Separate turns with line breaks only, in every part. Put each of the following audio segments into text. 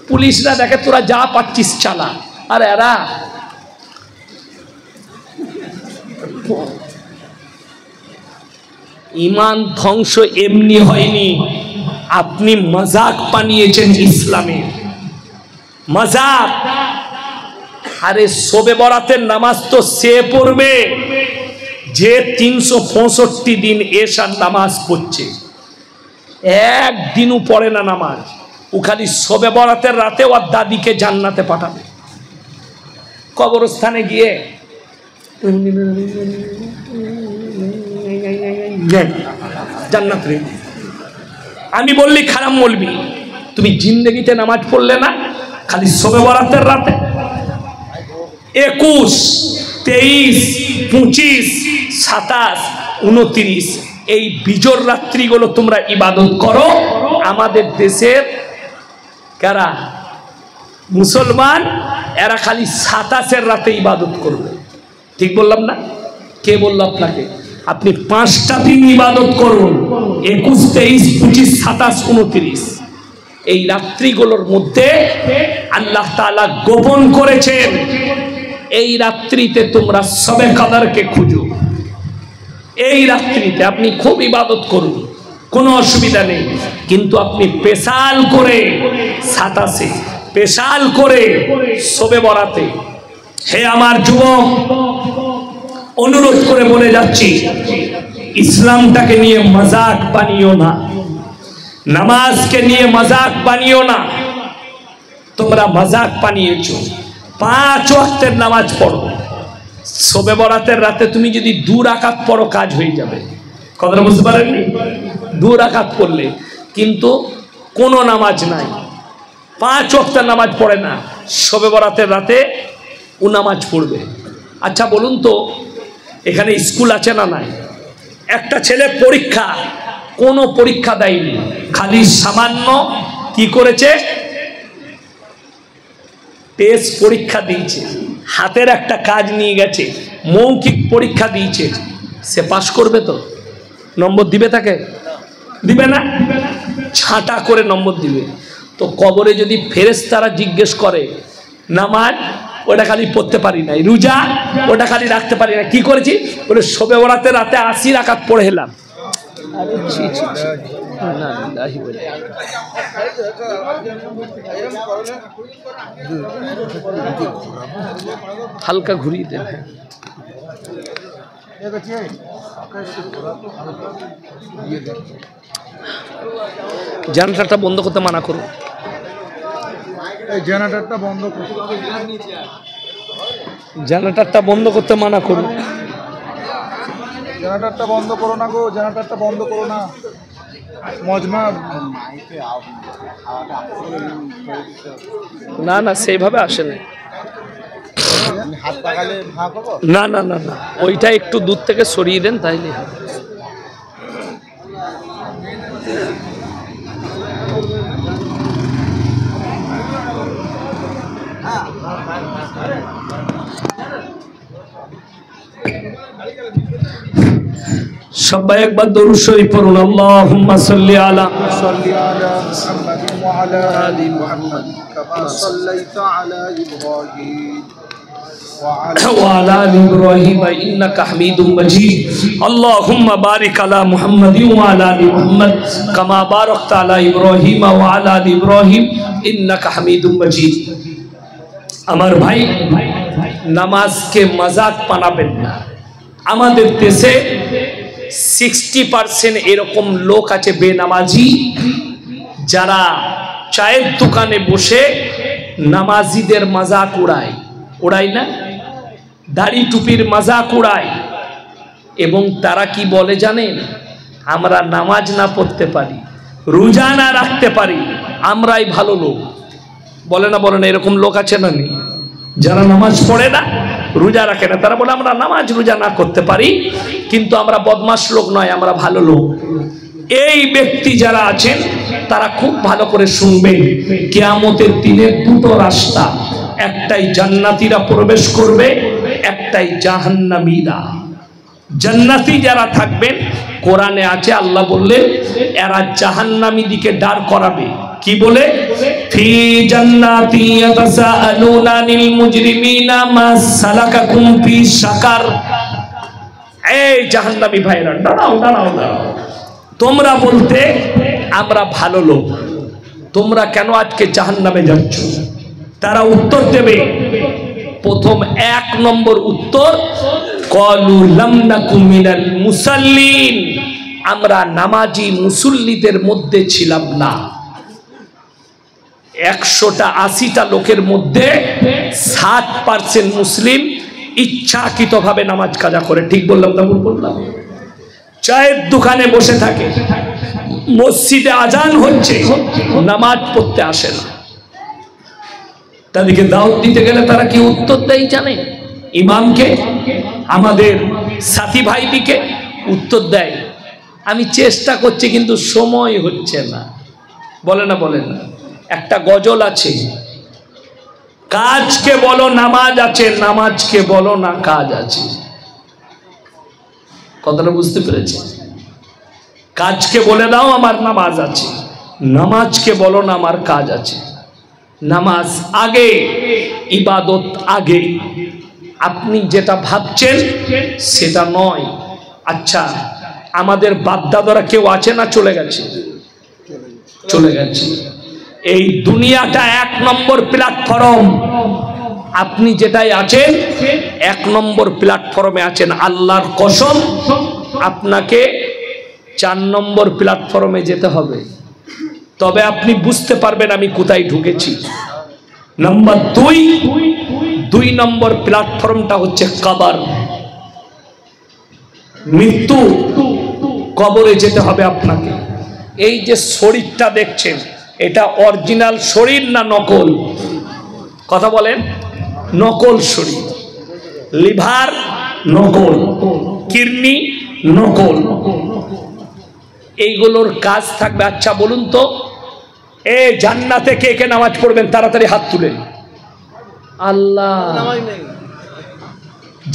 পুলিশরা দেখে তোরা যা পাচ্ছিস চালা, আর এরা ইমান ধ্বংস এমনি হয়নি, আপনি মজাক বানিয়েছেন ইসলামে, মজাক। আরে শবে বরাতের নামাজ তো সে পড়বে যে 365 দিন এশার নামাজ পড়ছে, একদিনও পড়ে না নামাজ, ও খালি শবে বরাতের রাতে ওর দাদিকে জান্নাতে পাঠাবে। কবরস্থানে গিয়ে জান্নাত রে, আমি বললি খারাপ বলবি, তুমি জিন্দেগিতে নামাজ পড়লে না, খালি শবে বরাতের রাতে 21, 23, 25, 27, 29 এই বিজোর রাত্রিগুলো তোমরা ইবাদত করো। আমাদের দেশের কারা মুসলমান, এরা খালি 27-এর রাতে ইবাদত করবে। ঠিক বললাম না? কে বলল আপনাকে? আপনি 5টা দিন ইবাদত করুন, 21, 23, 25, 27, 29 এই রাত্রিগুলোর মধ্যে আল্লাহ তাআলা গোপন করেছেন, এই রাত্রিতে তোমরা শবে কদরকে খুঁজো। এই রাত্রিতে আপনি খুব ইবাদত করুন, কোনো অসুবিধা নেই, কিন্তু আপনি পেশাল করে 27-এ, পেশাল করে শবে বরাতে। হে আমার যুবক, অনুরোধ করে বলে যাচ্ছি, ইসলামটাকে নিয়ে মজাক বানিও না, নামাজকে নিয়ে মজাক বানিও না। তোমরা মজাক বানিয়েছো। 5 ওয়াক্তের নামাজ পড়ো, শবে বরাতের রাতে তুমি যদি 2 রাকাত পড়ো কাজ হয়ে যাবে। কথাটা বুঝতে পারেননি? 2 রাকাত পড়লে, কিন্তু কোনো নামাজ নাই, 5 ওয়াক্তের নামাজ পড়ে না, শবে বরাতের রাতে ও নামাজ পড়বে। আচ্ছা বলুন তো, এখানে স্কুল আছে না নাই? একটা ছেলে পরীক্ষা, কোনো পরীক্ষা দেয়নি, খালি সামান্য কি করেছে, টেস্ট পরীক্ষা দিয়েছে, হাতের একটা কাজ নিয়ে গেছে, মৌখিক পরীক্ষা দিয়েছে, সে পাশ করবে তো? নম্বর দিবে তাকে? দিবে না, ছাঁটা করে নম্বর দিবে। তো কবরে যদি ফেরেশতারা জিজ্ঞেস করে, নামাজ ওটা খালি পড়তে পারি নাই, রোজা ওটা খালি রাখতে পারি না, কি করেছি? বলে শবে বরাতের রাতে 80 রাকাত পড়ে এলাম। হালকা ঘুরিয়ে দেন। জেনারেটরটা বন্ধ করতে মানা করুন।
জেনারেটরটা বন্ধ করুন,
জেনারেটরটা বন্ধ করতে মানা করুন।
জেনারেটরটা বন্ধ করো না গো, জেনারেটরটা বন্ধ করো না। মজমা
না না, সেইভাবে আসে না। না না না না, ওইটা একটু দূর থেকে সরিয়ে দেন, তাইলে সবাই একবার দরুদ শরীফ পড়ুন। আল্লাহুম্মা সাল্লি আলা
মুহাম্মাদিন ওয়া আলা আলি মুহাম্মাদ কামা সাল্লাইতা আলা ইব্রাহিম
وعلى آل إبراهيم إنك حميد مجيد اللهم بارك على محمد وعلى آل محمد كما باركت على إبراهيم وعلى آل إبراهيم إنك حميد مجيد। আমার ভাই, নামাজকে মজাক বানাবেন না। আমাদের দেশে 60% এরকম লোক আছে বেনামাজি, যারা চায়ের দোকানে বসে নামাজিদের মজাক উড়ায়, উড়ায় না, দাড়ি টুপির মজাক উড়ায়। এবং তারা কি বলে জানেন? আমরা নামাজ না পড়তে পারি, রোজা না রাখতে পারি, আমরাই ভালো লোক। বলে না, বলে না, এরকম লোক আছে না নেই? যারা নামাজ পড়ে না, রোজা রাখে না, তারা বলে আমরা নামাজ রোজা না করতে পারি, কিন্তু আমরা বদমাশ লোক নয়, আমরা ভালো লোক। এই ব্যক্তি যারা আছেন তারা খুব ভালো করে শুনবেন, কিয়ামতের দিনে 2টো রাস্তা, একটাই জান্নাতীরা প্রবেশ করবে, একটাই জাহান্নামীরা। জান্নাতি যারা থাকবেন, কোরআনে আছে, আল্লাহ বললেন এরা জাহান্নামী দিকে দাঁড় করাবে, কি বলে? ফি জান্নাতি ইয়াতাসাআলুনা আনিল মুজরিমিনা মা সালাকাকুম ফি সাকার। এই জাহান্নামী ভাইরা, দাঁড়াও দাঁড়াও দাঁড়াও, তোমরা বলতে আমরা ভালো লোক, তোমরা কেন আজকে জাহান্নামে যাচ্ছ? তারা উত্তর দেবে, প্রথম 1 নম্বর উত্তর, ক্বালু লাম নাকু মিনাল মুসাল্লিন, আমরা নামাজি মুসল্লিদের মধ্যে ছিলাম না। 100টা 80টা লোকের মধ্যে 60% মুসলিম ইচ্ছাকৃতভাবে নামাজ কাজা করে। ঠিক বললাম না ভুল বললাম? চায়ের দোকানে বসে থাকে, মসজিদে আজান হচ্ছে, নামাজ পড়তে আসে না। তাদেরকে দাওয়াত দিতে গেলে তারা কি উত্তর দেয় জানে? ইমামকে, আমাদের সাথী ভাইদিকে উত্তর দেয়, আমি চেষ্টা করছি কিন্তু সময় হচ্ছে না। বলে না, বলে না। একটা গজল আছে, কাজকে বলো নামাজ আছে, নামাজকে বলো না কাজ আছে। কথাটা বুঝতে পেরেছে? কাজকে বলে দাও আমার নামাজ আছে, নামাজকে বলো না আমার কাজ আছে। নামাজ আগে, ইবাদত আগে। আপনি যেটা ভাবছেন সেটা নয়। আচ্ছা, আমাদের বাপদাদারা কেউ আছে না চলে গেছে? চলে গেছে। এই দুনিয়াটা 1 নম্বর প্ল্যাটফর্ম। আপনি যেটাই আছেন 1 নম্বর প্ল্যাটফর্মে আছেন। আল্লাহর কসম, আপনাকে 4 নম্বর প্ল্যাটফর্মে যেতে হবে, তবে আপনি বুঝতে পারবেন আমি কোথায় ঢুকেছি। নাম্বার 2 নম্বর প্ল্যাটফর্মটা হচ্ছে কবর, মৃত্যু। কবরে যেতে হবে আপনাকে। এই যে শরীরটা দেখছেন, এটা অরিজিনাল শরীর না নকল? কথা বলেন। নকল শরীর। লিভার নকল, কিডনি নকল, এইগুলোর কাজ থাকবে। আচ্ছা বলুন তো, এ জান্নাতে কে কে নামাজ পড়বেন? তাড়াতাড়ি হাত তুলেন। আল্লাহ,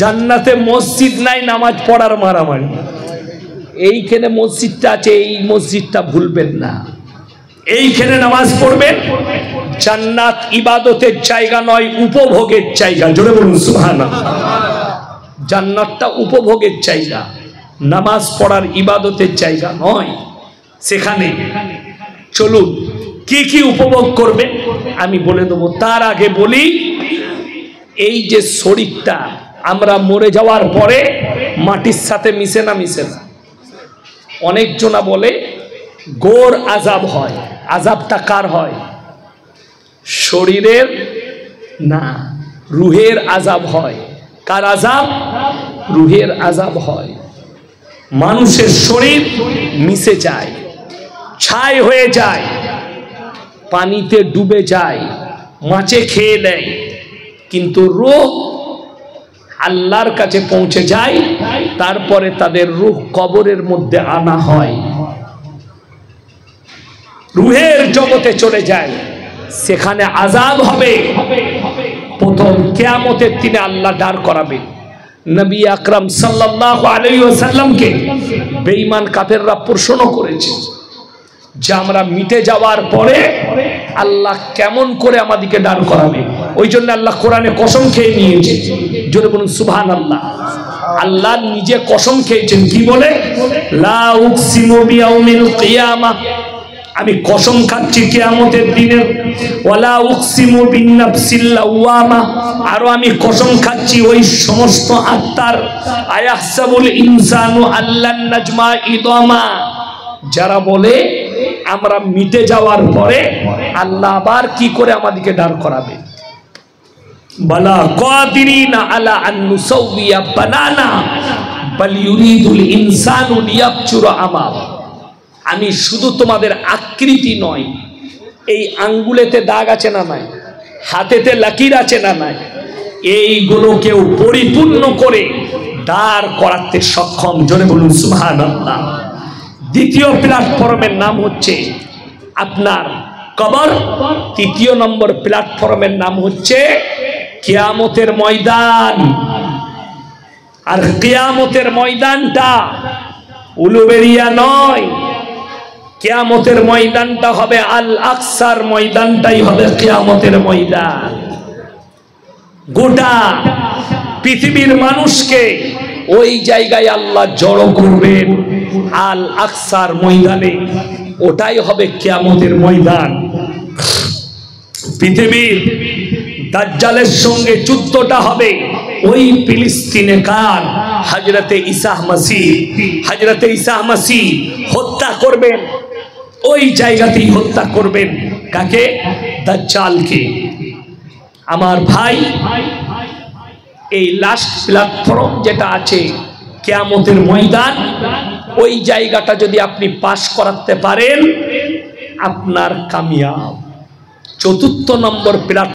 জান্নাতে মসজিদ নাই, নামাজ পড়ার মারামারি। এইখানে মসজিদটা আছে, এই মসজিদটা ভুলবেন না। এইখানে নামাজ পড়বেন। জান্নাত ইবাদতের জায়গা নয়, উপভোগের জায়গা। জোরে বলুন সুবহানাল্লাহ। জান্নাতটা উপভোগের জায়গা, নামাজ পড়ার ইবাদতের জায়গা নয়। সেখানে চলুন কি কি উপভোগ করবেন আমি বলে দেবো। তার আগে বলি, এই যে শরীরটা আমরা মরে যাওয়ার পরে মাটির সাথে মিশে না? মিশে না। অনেকজনা বলে গোর আযাব হয়। আযাবটা কার হয়? শরীরের না, রুহের আযাব হয়। কার আযাব? রুহের আযাব হয়। মানুষের শরীর মিশে যায়, ছাই হয়ে যায়, পানিতে ডুবে যায়, মাছে খেয়ে নেয়, কিন্তু রূহ আল্লাহর কাছে পৌঁছে যায়। তারপরে তাদের রূহ কবরের মধ্যে আনা হয়, রুহের জগতে চলে যায়, সেখানে আযাব হবে। প্রথম কিয়ামতের দিনে আল্লাহ দাঁড় করাবে নবী আকরাম সাল্লাল্লাহু আলাইহি ওয়াসাল্লামকে। বেঈমান কাফেররা প্রশ্ন করেছে যে আমরা মিটে যাওয়ার পরে আল্লাহ কেমন করে আমাদেরকে দাঁড় করাবে। ওই জন্য আল্লাহ কোরআনে কসম খেয়ে নিয়েছে। জোরে বলুন সুবহানাল্লাহ। আল্লাহ নিজে কসম খেয়েছেন, কি বলে? লা উকসিমু বিয়াউমিল কিয়ামাহ, আমি কসম খাচ্ছি কিয়ামতের দিনের। ওয়ালা উকসিমু বিন্নাফসিল লাওয়ামা, আরো আমি কসম খাচ্ছি ওই সমস্ত আত্মার। আয়াহসাবুল ইনসানু আল্লান নাজমা ইদামা, যারা বলে আমরা মিটে যাওয়ার পরে আল্লাহ আবার কি করে আমাদেরকে দাঁড় করাবে। বালা কাদিরিনা আলা আন নুসাউইয়া বানানা বাল ইউরিদুল ইনসানু লিয়াবচুরা আমাল। আমি শুধু তোমাদের আকৃতি নয়, এই আঙ্গুলেতে দাগ আছে না নাই, হাতেতে লাকির আছে না নাই, এইগুলোকেও পরিপূর্ণ করে দাঁড় করাতে সক্ষম। জোরে বলুন সুবহানাল্লাহ। দ্বিতীয় প্ল্যাটফর্মের নাম হচ্ছে আপনার কবর। তৃতীয় নম্বর প্ল্যাটফর্মের নাম হচ্ছে কিয়ামতের ময়দান। আর কিয়ামতের ময়দানটা উলুবেড়িয়া নয়, কিয়ামতের ময়দানটা হবে আল আকসার ময়দানটাই হবে কিয়ামতের ময়দান। গোটা পৃথিবীর মানুষকে ওই জায়গায় আল্লাহ জড়ো করবেন আল আকসার ময়দানে, ওটাই হবে কিয়ামতের ময়দান। পৃথিবীর দাজ্জালের সঙ্গে যুদ্ধটা হবে ওই ফিলিস্তিনে। কার? হযরতে ঈসা মসিহ। হযরতে ঈসা মসিহ হত্যা করবেন, ওই জায়গাতেই হত্যা করবেন। কাকে? দাজ্জালকে। আমার ভাই, এই লাস্ট প্ল্যাটফর্ম যেটা আছে কিয়ামতের ময়দান, ওই জায়গাটা যদি আপনি পাস করাতে পারেন আপনার কামিয়াব। ৪র্থ নম্বর প্ল্যাটফর্ম